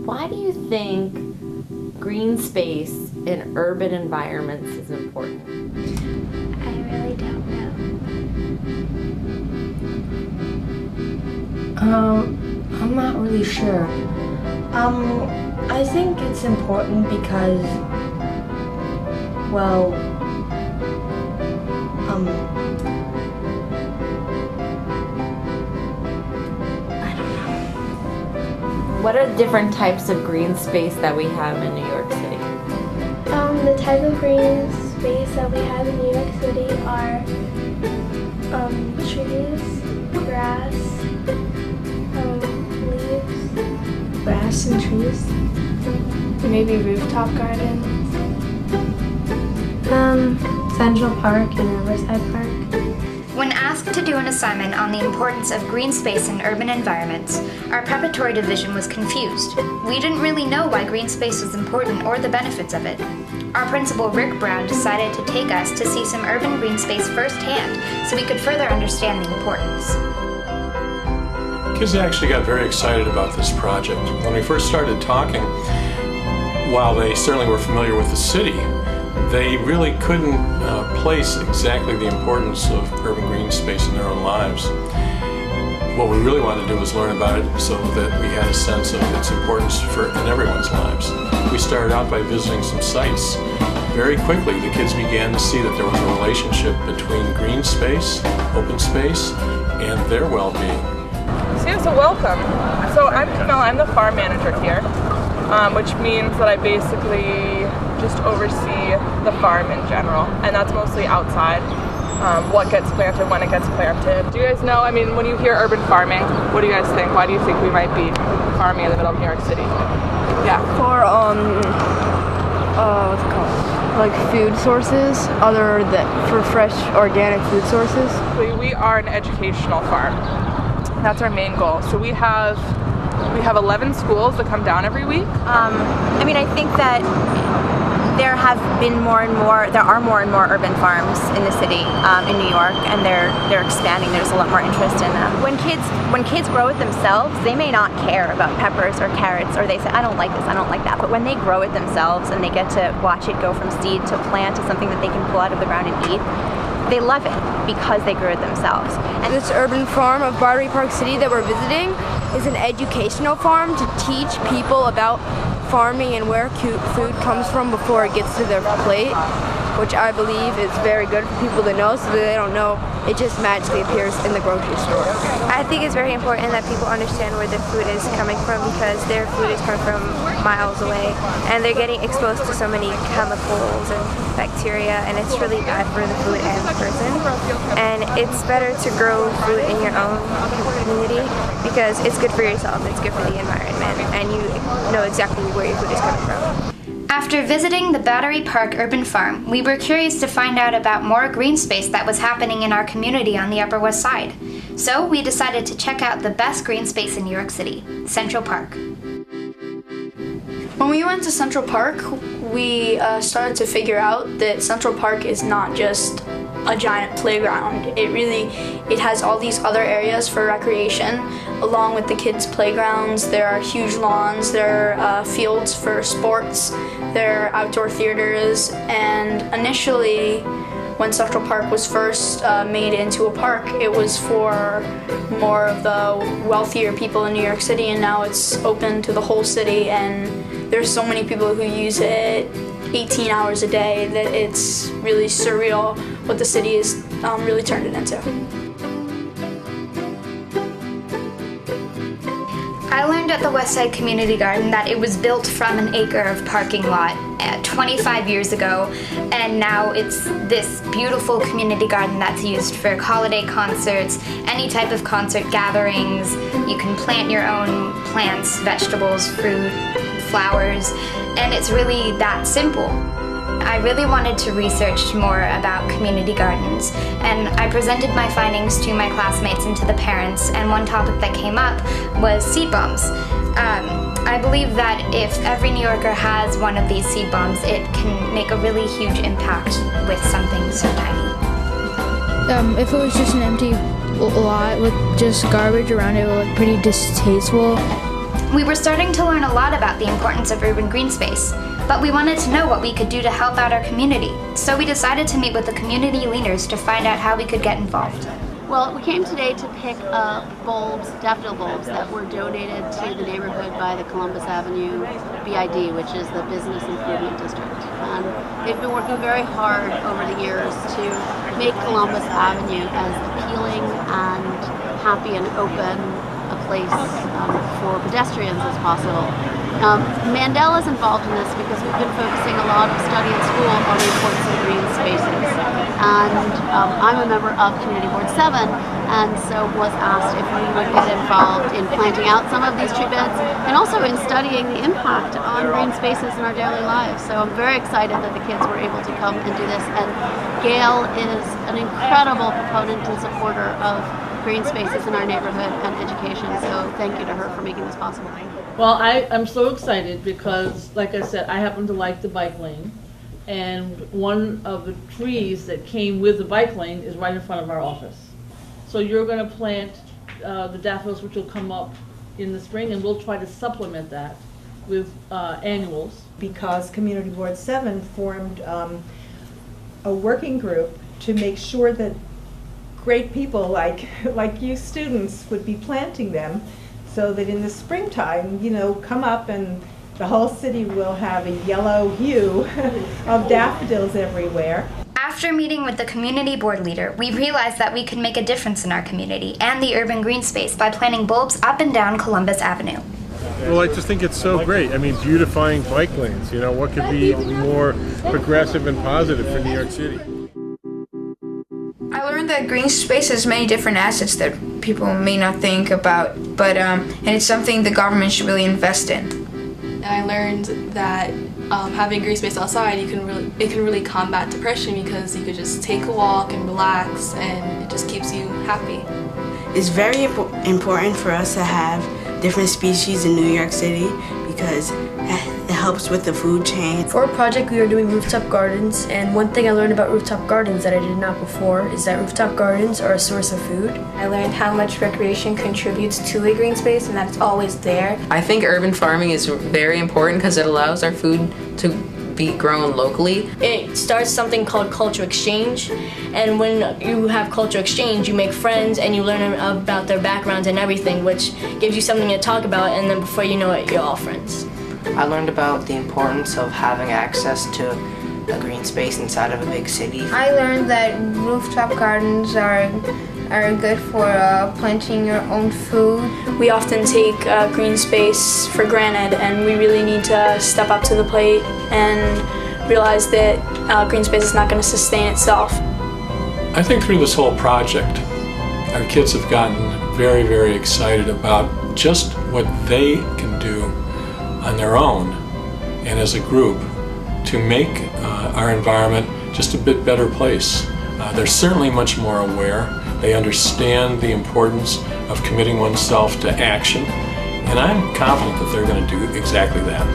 Why do you think green space in urban environments is important? I really don't know. I'm not really sure. I think it's important because, well, I don't know. What are different types of green space that we have in New York City? The type of green space that we have in New York City are trees, grass, leaves. Grass and trees. Maybe rooftop gardens. Central Park and Riverside Park. When asked to do an assignment on the importance of green space in urban environments, our preparatory division was confused. We didn't really know why green space was important or the benefits of it. Our principal, Rick Brown, decided to take us to see some urban green space firsthand so we could further understand the importance. Kids actually got very excited about this project. When we first started talking, while they certainly were familiar with the city, they really couldn't place exactly the importance of urban green space in their own lives. What we really wanted to do was learn about it so that we had a sense of its importance in everyone's lives. We started out by visiting some sites. Very quickly, the kids began to see that there was a relationship between green space, open space, and their well-being. So welcome. So I'm Camilla, I'm the farm manager here, which means that I basically just oversee the farm in general, and that's mostly outside, what gets planted, when it gets planted. Do you guys know, when you hear urban farming, what do you guys think? Why do you think we might be farming in the middle of New York City? Yeah. For, what's it called? Like food sources, for fresh organic food sources. We are an educational farm. That's our main goal. So we have 11 schools that come down every week. I think that there are more and more urban farms in the city, in New York, and they're expanding. There's a lot more interest in them. When kids grow it themselves, they may not care about peppers or carrots, or they say, I don't like this, I don't like that. But when they grow it themselves and they get to watch it go from seed to plant to something that they can pull out of the ground and eat, they love it because they grew it themselves. And this urban farm of Battery Park City that we're visiting is an educational farm to teach people about farming and where food comes from before it gets to their plate, which I believe is very good for people to know, so that they don't know it just magically appears in the grocery store. I think it's very important that people understand where the food is coming from, because their food is coming from miles away, and they're getting exposed to so many chemicals and bacteria, and it's really bad for the food and the person. And it's better to grow food in your own community because it's good for yourself, it's good for the environment, and you know exactly where your food is coming from. After visiting the Battery Park Urban Farm, we were curious to find out about more green space that was happening in our community on the Upper West Side. So we decided to check out the best green space in New York City, Central Park. When we went to Central Park, we started to figure out that Central Park is not just a giant playground. It has all these other areas for recreation. Along with the kids' playgrounds, there are huge lawns, there are fields for sports, there are outdoor theaters, and initially, when Central Park was first made into a park, it was for more of the wealthier people in New York City, and now it's open to the whole city, and there's so many people who use it 18 hours a day that it's really surreal what the city has really turned it into. I learned at the Westside Community Garden that it was built from an acre of parking lot 25 years ago, and now it's this beautiful community garden that's used for holiday concerts, any type of concert gatherings. You can plant your own plants, vegetables, fruit, flowers, and it's really that simple. I really wanted to research more about community gardens, and I presented my findings to my classmates and to the parents, and one topic that came up was seed bombs. I believe that if every New Yorker has one of these seed bombs, it can make a really huge impact with something so tiny. If it was just an empty lot with just garbage around it. It looked pretty distasteful. We were starting to learn a lot about the importance of urban green space, but we wanted to know what we could do to help out our community. So we decided to meet with the community leaders to find out how we could get involved. Well, we came today to pick up bulbs, daffodil bulbs, that were donated to the neighborhood by the Columbus Avenue BID, which is the Business Improvement District. And they've been working very hard over the years to make Columbus Avenue as appealing and happy and open a place for pedestrians as possible. Mandell is involved in this because we've been focusing a lot of study in school on the importance of green spaces. And I'm a member of Community Board 7, and so was asked if we would get involved in planting out some of these tree beds and also in studying the impact on green spaces in our daily lives. So I'm very excited that the kids were able to come and do this. And Gail is an incredible proponent and supporter of green spaces in our neighborhood and education, so thank you to her for making this possible. Well, I'm so excited because, like I said, I happen to like the bike lane, and one of the trees that came with the bike lane is right in front of our office. So you're going to plant the daffodils, which will come up in the spring, and we'll try to supplement that with annuals. Because Community Board 7 formed a working group to make sure that great people like you students would be planting them, so that in the springtime, come up and the whole city will have a yellow hue of daffodils everywhere. After meeting with the community board leader, we realized that we could make a difference in our community and the urban green space by planting bulbs up and down Columbus Avenue. Well, I just think it's so great. I mean, beautifying bike lanes, what could be more progressive and positive for New York City? I learned that green space has many different assets that people may not think about, but and it's something the government should really invest in. And I learned that having green space outside, it can really combat depression because you could just take a walk and relax, and it just keeps you happy. It's very important for us to have different species in New York City because it helps with the food chain. For our project, we are doing rooftop gardens, and one thing I learned about rooftop gardens that I did not before is that rooftop gardens are a source of food. I learned how much recreation contributes to a green space and that it's always there. I think urban farming is very important because it allows our food to be grown locally. It starts something called cultural exchange, and when you have cultural exchange, you make friends and you learn about their backgrounds and everything, which gives you something to talk about, and then before you know it, you're all friends. I learned about the importance of having access to a green space inside of a big city. I learned that rooftop gardens are good for planting your own food. We often take green space for granted, and we really need to step up to the plate and realize that green space is not going to sustain itself. I think through this whole project, our kids have gotten very, very excited about just what they can do on their own and as a group to make our environment just a bit better place. They're certainly much more aware. They understand the importance of committing oneself to action, and I'm confident that they're going to do exactly that.